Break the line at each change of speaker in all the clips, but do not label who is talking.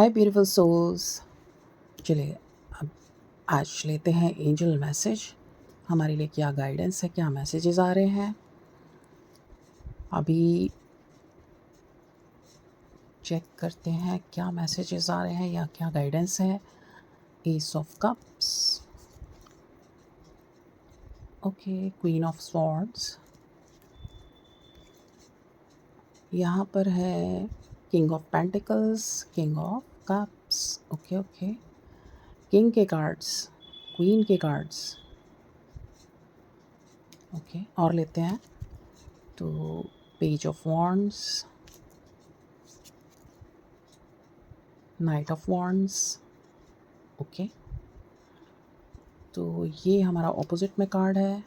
हाय beautiful souls. चलिए अब आज लेते हैं एंजल मैसेज। हमारे लिए क्या गाइडेंस है, क्या मैसेजेस आ रहे हैं। अभी चेक करते हैं क्या मैसेजेस आ रहे हैं या क्या गाइडेंस है। S of cups, okay, queen of swords, यहाँ पर है king of pentacles, king of cups, okay okay, king के कार्ड्स, क्वीन के कार्ड्स, ओके। और लेते हैं तो page of wands, night of wands, okay. तो ये हमारा ऑपोजिट में कार्ड है,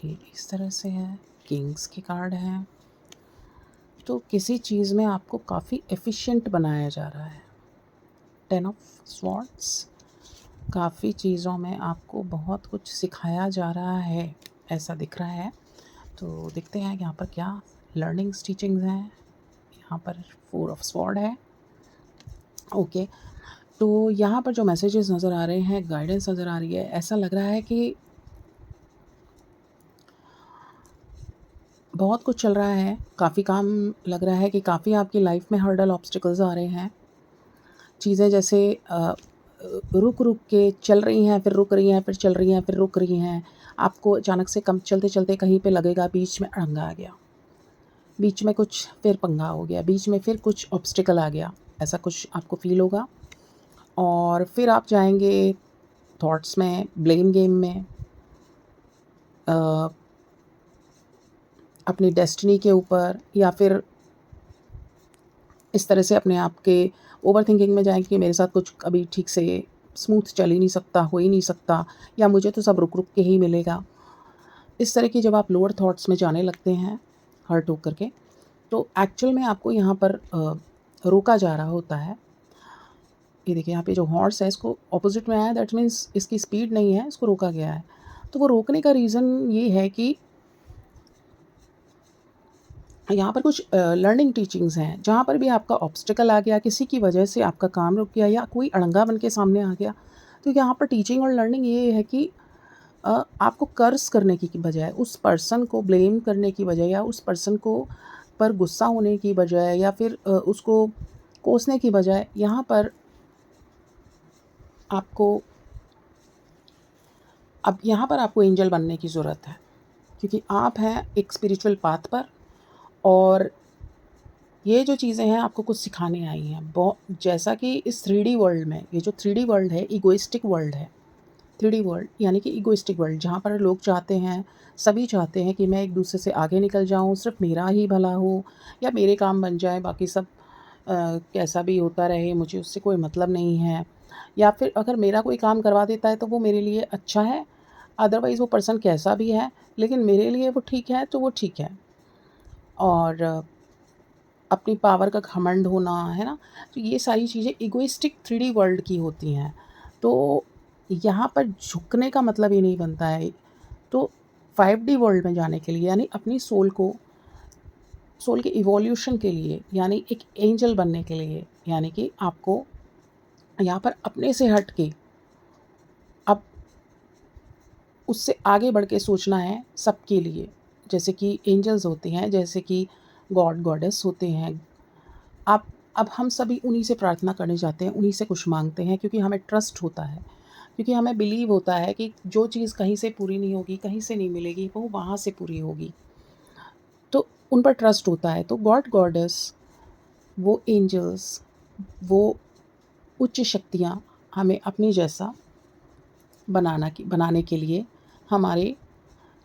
ये इस तरह से है, किंग्स के कार्ड हैं। तो किसी चीज़ में आपको काफ़ी एफिशिएंट बनाया जा रहा है। टेन ऑफ स्वॉर्ड्स, काफ़ी चीज़ों में आपको बहुत कुछ सिखाया जा रहा है, ऐसा दिख रहा है। तो देखते हैं यहाँ पर क्या लर्निंग्स टीचिंग्स हैं। यहाँ पर फोर ऑफ स्वॉर्ड है, ओके। तो यहाँ पर जो मैसेजेस नज़र आ रहे हैं, गाइडेंस नज़र आ रही है, ऐसा लग रहा है कि बहुत कुछ चल रहा है, काफ़ी काम लग रहा है कि काफ़ी आपकी लाइफ में हर्डल ऑब्स्टिकल्स आ रहे हैं। चीज़ें जैसे रुक रुक के चल रही हैं, फिर रुक रही हैं, फिर चल रही हैं, फिर रुक रही हैं। आपको अचानक से कम चलते चलते कहीं पे लगेगा बीच में अड़ंगा आ गया, बीच में कुछ फिर पंगा हो गया, बीच में फिर कुछ ऑब्स्टिकल आ गया, ऐसा कुछ आपको फील होगा। और फिर आप जाएंगे थॉट्स में, ब्लेम गेम में, अपनी डेस्टिनी के ऊपर, या फिर इस तरह से अपने आप के ओवर थिंकिंग में जाएंगे कि मेरे साथ कुछ अभी ठीक से स्मूथ चल ही नहीं सकता, हो ही नहीं सकता, या मुझे तो सब रुक रुक के ही मिलेगा। इस तरह की जब आप लोअर थॉट्स में जाने लगते हैं हर्ट होकर के, तो एक्चुअल में आपको यहाँ पर रोका जा रहा होता है। ये देखिए यहाँ पे जो हॉर्स है, इसको ऑपोजिट में आया, दैट मीन्स इसकी स्पीड नहीं है, इसको रोका गया है। तो वो रोकने का रीज़न ये है कि यहाँ पर कुछ लर्निंग टीचिंग्स हैं, जहाँ पर भी आपका ऑब्स्टिकल आ गया, किसी की वजह से आपका काम रुक गया या कोई अड़ंगा बन के सामने आ गया, तो यहाँ पर टीचिंग और लर्निंग ये है कि आपको कर्स करने की बजाय, उस पर्सन को ब्लेम करने की बजाय, या उस पर्सन को पर गुस्सा होने की बजाय, या फिर उसको कोसने की बजाय, यहाँ पर आपको एंजल बनने की ज़रूरत है, क्योंकि आप हैं एक स्पिरिचुअल पाथ पर, और ये जो चीज़ें हैं आपको कुछ सिखाने आई हैं। बहुत जैसा कि इस 3D वर्ल्ड में, ये जो 3D वर्ल्ड है, ईगोइस्टिक वर्ल्ड है। 3D वर्ल्ड यानी कि ईगोइस्टिक वर्ल्ड, जहाँ पर लोग चाहते हैं, सभी चाहते हैं कि मैं एक दूसरे से आगे निकल जाऊँ, सिर्फ मेरा ही भला हो, या मेरे काम बन जाए, बाकी सब कैसा भी होता रहे, मुझे उससे कोई मतलब नहीं है। या फिर अगर मेरा कोई काम करवा देता है तो वो मेरे लिए अच्छा है, अदरवाइज़ वो पर्सन कैसा भी है, लेकिन मेरे लिए वो ठीक है तो वो ठीक है। और अपनी पावर का घमंड होना, है ना? तो ये सारी चीज़ें इगोइस्टिक 3D वर्ल्ड की होती हैं। तो यहाँ पर झुकने का मतलब ये नहीं बनता है। तो 5D वर्ल्ड में जाने के लिए, यानी अपनी सोल के इवोल्यूशन के लिए, यानी एक एंजल बनने के लिए, यानी कि आपको यहाँ पर अपने से हट के अब उससे आगे बढ़ के सोचना है सबके लिए। जैसे कि एंजल्स होते हैं, जैसे कि गॉड गॉडेस होते हैं। आप अब हम सभी उन्हीं से प्रार्थना करने जाते हैं, उन्हीं से कुछ मांगते हैं, क्योंकि हमें ट्रस्ट होता है, क्योंकि हमें बिलीव होता है कि जो चीज़ कहीं से पूरी नहीं होगी, कहीं से नहीं मिलेगी, वो वहाँ से पूरी होगी। तो उन पर ट्रस्ट होता है। तो गॉड गॉडेस, वो एंजल्स, वो उच्च शक्तियाँ हमें अपने जैसा बनाने के लिए हमारे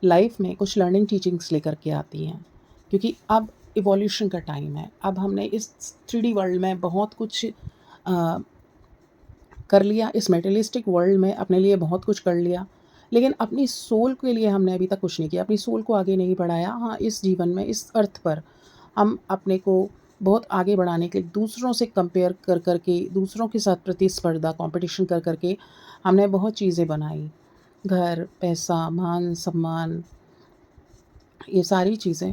लाइफ में कुछ लर्निंग टीचिंग्स लेकर के आती हैं, क्योंकि अब इवोल्यूशन का टाइम है। अब हमने इस 3D वर्ल्ड में बहुत कुछ कर लिया, इस मेटेरियलिस्टिक वर्ल्ड में अपने लिए बहुत कुछ कर लिया, लेकिन अपनी सोल के लिए हमने अभी तक कुछ नहीं किया, अपनी सोल को आगे नहीं बढ़ाया। हाँ, इस जीवन में, इस अर्थ पर हम अपने को बहुत आगे बढ़ाने के लिए दूसरों से कंपेयर कर कर के, दूसरों के साथ प्रतिस्पर्धा, कंपटीशन कर कर के हमने बहुत चीज़ें बनाई। घर, पैसा, मान सम्मान, ये सारी चीज़ें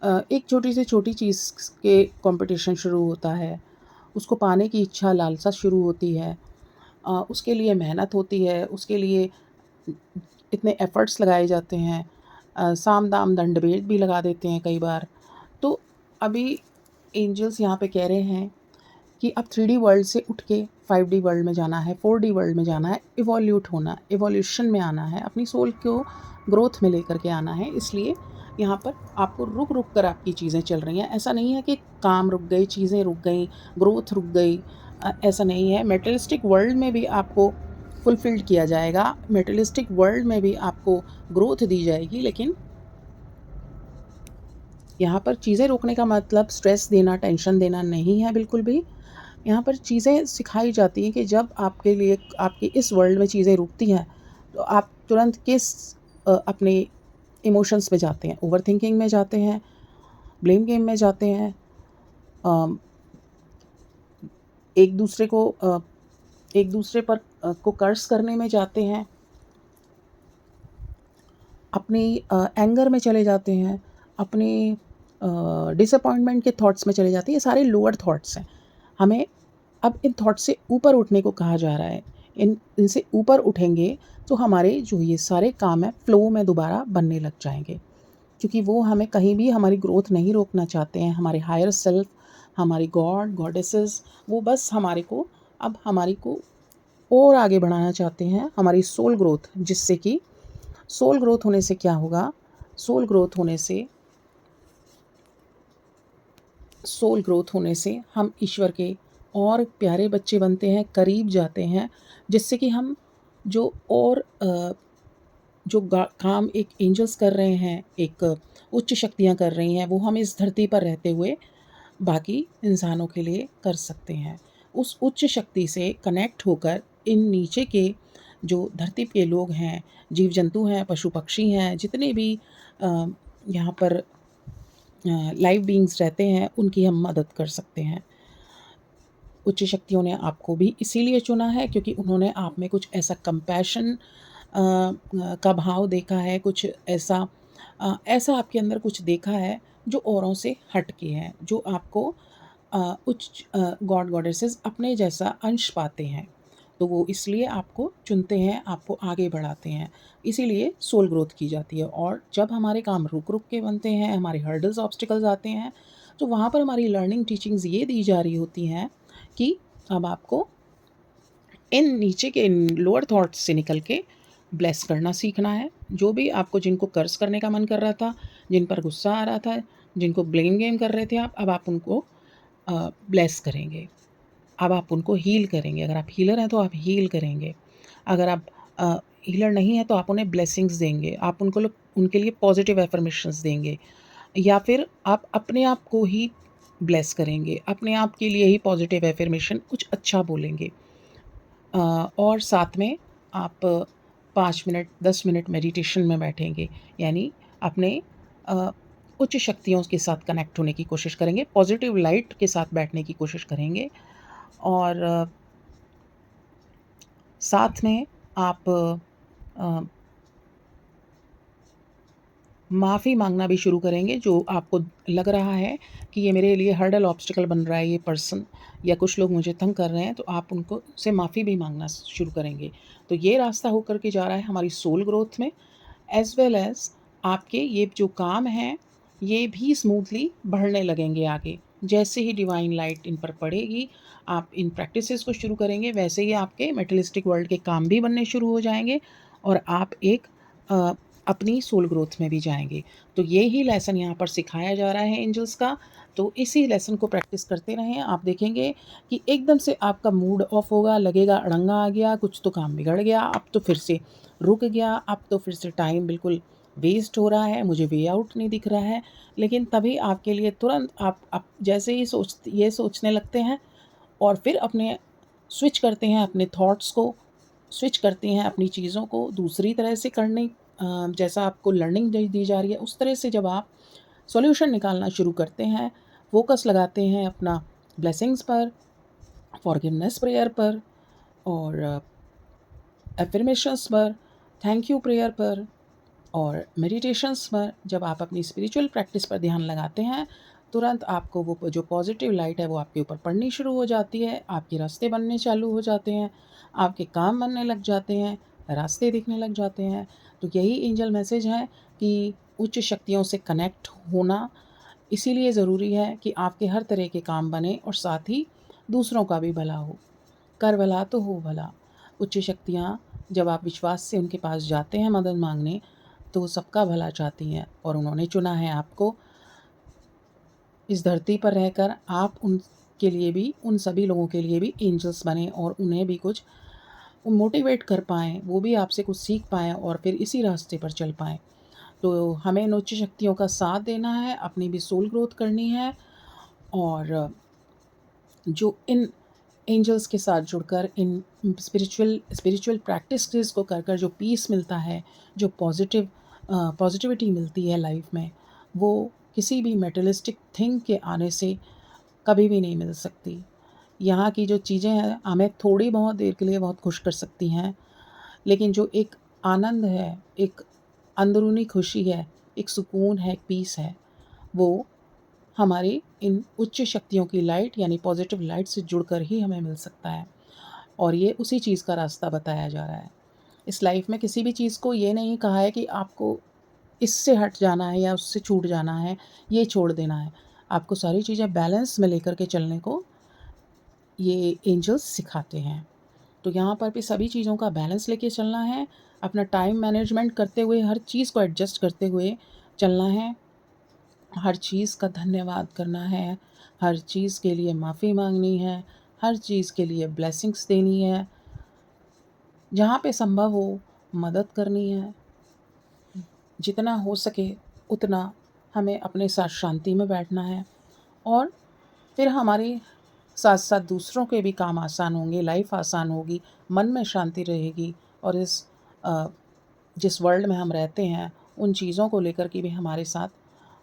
एक छोटी से छोटी चीज़ के कंपटीशन शुरू होता है, उसको पाने की इच्छा, लालसा शुरू होती है। उसके लिए मेहनत होती है, उसके लिए इतने एफ़र्ट्स लगाए जाते हैं। साम दाम दंड भेद भी लगा देते हैं कई बार। तो अभी एंजल्स यहाँ पे कह रहे हैं कि अब 3D वर्ल्ड से उठ के 5D वर्ल्ड में जाना है, 4D वर्ल्ड में जाना है, इवोल्यूट होना, इवोल्यूशन में आना है, अपनी सोल को ग्रोथ में लेकर के आना है। इसलिए यहाँ पर आपको रुक रुक कर आपकी चीज़ें चल रही हैं। ऐसा नहीं है कि काम रुक गई, चीज़ें रुक गई, ग्रोथ रुक गई। ऐसा नहीं है। मेटेरियलिस्टिक वर्ल्ड में भी आपको फुलफिल्ड किया जाएगा, मेटेरियलिस्टिक वर्ल्ड में भी आपको ग्रोथ दी जाएगी, लेकिन यहाँ पर चीज़ें रोकने का मतलब स्ट्रेस देना, टेंशन देना नहीं है बिल्कुल भी। यहाँ पर चीज़ें सिखाई जाती हैं कि जब आपके लिए आपकी इस वर्ल्ड में चीज़ें रुकती हैं, तो आप तुरंत अपने इमोशंस में जाते हैं, ओवरथिंकिंग में जाते हैं, ब्लेम गेम में जाते हैं, एक दूसरे पर को कर्स करने में जाते हैं, अपनी एंगर में चले जाते हैं, अपनी डिसअपॉइंटमेंट के थॉट्स में चले जाते हैं। ये सारे लोअर थॉट्स हैं। हमें अब इन थॉट से ऊपर उठने को कहा जा रहा है। इनसे ऊपर उठेंगे तो हमारे जो ये सारे काम हैं फ्लो में दोबारा बनने लग जाएंगे, क्योंकि वो हमें कहीं भी हमारी ग्रोथ नहीं रोकना चाहते हैं। हमारे हायर सेल्फ, हमारी गॉड गॉडेसेस, वो बस हमारी को और आगे बढ़ाना चाहते हैं, हमारी सोल ग्रोथ। जिससे कि सोल ग्रोथ होने से क्या होगा? सोल ग्रोथ होने से हम ईश्वर के और प्यारे बच्चे बनते हैं, करीब जाते हैं, जिससे कि हम जो और जो काम एक एंजल्स कर रहे हैं, एक उच्च शक्तियाँ कर रही हैं, वो हम इस धरती पर रहते हुए बाकी इंसानों के लिए कर सकते हैं। उस उच्च शक्ति से कनेक्ट होकर इन नीचे के जो धरती पे लोग हैं, जीव जंतु हैं, पशु पक्षी हैं, जितने भी यहाँ पर लाइव बीइंग्स रहते हैं, उनकी हम मदद कर सकते हैं। उच्च शक्तियों ने आपको भी इसीलिए चुना है क्योंकि उन्होंने आप में कुछ ऐसा कंपैशन का भाव देखा है, कुछ ऐसा आपके अंदर कुछ देखा है जो औरों से हट के है, जो आपको उच्च गॉड गॉडेसेस अपने जैसा अंश पाते हैं। तो वो इसलिए आपको चुनते हैं, आपको आगे बढ़ाते हैं। इसीलिए सोल ग्रोथ की जाती है। और जब हमारे काम रुक रुक के बनते हैं, हमारे हर्डल्स ऑब्स्टिकल्स आते हैं, तो वहाँ पर हमारी लर्निंग टीचिंग्स ये दी जा रही होती हैं कि अब आपको इन नीचे के इन लोअर थॉट्स से निकल के ब्लेस करना सीखना है। जो भी आपको जिनको कर्स करने का मन कर रहा था, जिन पर गुस्सा आ रहा था, जिनको ब्लेम गेम कर रहे थे आप, अब आप उनको ब्लेस करेंगे। अब आप उनको हील करेंगे। अगर आप हीलर हैं तो आप हील करेंगे। अगर आप हीलर नहीं हैं तो आप उन्हें ब्लेसिंग्स देंगे। आप उनके लिए पॉजिटिव एफर्मेशंस देंगे, या फिर आप अपने आप को ही ब्लेस करेंगे, अपने आप के लिए ही पॉजिटिव एफर्मेशन कुछ अच्छा बोलेंगे। और साथ में आप 5 मिनट 10 मिनट मेडिटेशन में बैठेंगे, यानी अपने उच्च शक्तियों के साथ कनेक्ट होने की कोशिश करेंगे, पॉजिटिव लाइट के साथ बैठने की कोशिश करेंगे। और साथ में आप माफ़ी मांगना भी शुरू करेंगे। जो आपको लग रहा है कि ये मेरे लिए हर्डल ऑब्स्टिकल बन रहा है, ये पर्सन या कुछ लोग मुझे तंग कर रहे हैं, तो आप उनको से माफ़ी भी मांगना शुरू करेंगे। तो ये रास्ता होकर के जा रहा है हमारी सोल ग्रोथ में, एज़ वेल एज़ आपके ये जो काम हैं ये भी स्मूथली बढ़ने लगेंगे आगे। जैसे ही डिवाइन लाइट इन पर पड़ेगी, आप इन प्रैक्टिसेस को शुरू करेंगे, वैसे ही आपके मेटेरियलिस्टिक वर्ल्ड के काम भी बनने शुरू हो जाएंगे और आप एक अपनी सोल ग्रोथ में भी जाएंगे। तो ये ही लेसन यहाँ पर सिखाया जा रहा है एंजल्स का। तो इसी लेसन को प्रैक्टिस करते रहें। आप देखेंगे कि एकदम से आपका मूड ऑफ होगा, लगेगा अड़ंगा आ गया, कुछ तो काम बिगड़ गया, अब तो फिर से रुक गया, अब तो फिर से टाइम बिल्कुल वेस्ट हो रहा है, मुझे वे आउट नहीं दिख रहा है। लेकिन तभी आपके लिए तुरंत आप जैसे ही ये सोचने लगते हैं और फिर अपने स्विच करते हैं, अपने थॉट्स को स्विच करते हैं, अपनी चीज़ों को दूसरी तरह से करने जैसा आपको लर्निंग दी जा रही है उस तरह से जब आप सॉल्यूशन निकालना शुरू करते हैं, फोकस लगाते हैं अपना ब्लेसिंग्स पर, फॉरगिवनेस प्रेयर पर और एफर्मेशंस पर, थैंक यू प्रेयर पर और मेडिटेशंस पर, जब आप अपनी स्पिरिचुअल प्रैक्टिस पर ध्यान लगाते हैं तुरंत आपको वो जो पॉज़िटिव लाइट है वो आपके ऊपर पड़नी शुरू हो जाती है, आपके रास्ते बनने चालू हो जाते हैं, आपके काम बनने लग जाते हैं, रास्ते दिखने लग जाते हैं। तो यही एंजल मैसेज है कि उच्च शक्तियों से कनेक्ट होना इसीलिए ज़रूरी है कि आपके हर तरह के काम बने और साथ ही दूसरों का भी भला हो। कर भला तो हो भला। उच्च शक्तियाँ जब आप विश्वास से उनके पास जाते हैं मदद माँगने, तो वो सबका भला चाहती हैं और उन्होंने चुना है आपको। इस धरती पर रहकर आप उनके लिए भी, उन सभी लोगों के लिए भी एंजल्स बनें और उन्हें भी कुछ मोटिवेट कर पाएँ, वो भी आपसे कुछ सीख पाएँ और फिर इसी रास्ते पर चल पाएँ। तो हमें इन उच्च शक्तियों का साथ देना है, अपनी भी सोल ग्रोथ करनी है और जो इन एंजल्स के साथ जुड़कर इन स्पिरिचुअल प्रैक्टिसेस को कर कर जो पीस मिलता है, जो पॉजिटिविटी मिलती है लाइफ में, वो किसी भी मेटेरियलिस्टिक थिंग के आने से कभी भी नहीं मिल सकती। यहाँ की जो चीज़ें हैं हमें थोड़ी बहुत देर के लिए बहुत खुश कर सकती हैं, लेकिन जो एक आनंद है, एक अंदरूनी खुशी है, एक सुकून है, एक पीस है, वो हमारी इन उच्च शक्तियों की लाइट यानी पॉजिटिव लाइट से जुड़कर ही हमें मिल सकता है और ये उसी चीज़ का रास्ता बताया जा रहा है। इस लाइफ में किसी भी चीज़ को ये नहीं कहा है कि आपको इससे हट जाना है या उससे छूट जाना है, ये छोड़ देना है। आपको सारी चीज़ें बैलेंस में लेकर के चलने को ये एंजल्स सिखाते हैं। तो यहाँ पर भी सभी चीज़ों का बैलेंस लेके चलना है, अपना टाइम मैनेजमेंट करते हुए, हर चीज़ को एडजस्ट करते हुए चलना है। हर चीज़ का धन्यवाद करना है, हर चीज़ के लिए माफ़ी माँगनी है, हर चीज़ के लिए ब्लेसिंग्स देनी है, जहाँ पे संभव हो मदद करनी है। जितना हो सके उतना हमें अपने साथ शांति में बैठना है और फिर हमारे साथ-साथ दूसरों के भी काम आसान होंगे, लाइफ़ आसान होगी, मन में शांति रहेगी और अ, जिस वर्ल्ड में हम रहते हैं, उन चीज़ों को लेकर के भी हमारे साथ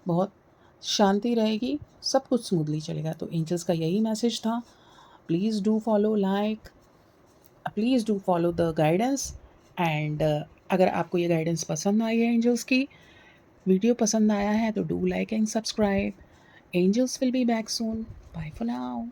बहुत शांति रहेगी, सब कुछ स्मूथली चलेगा। तो एंजल्स का यही मैसेज था। Please do follow please do follow the guidance and अगर आपको ये गाइडेंस पसंद आई है एंजल्स की, वीडियो पसंद आया है तो do like and subscribe. Angels will be back soon. Bye for now.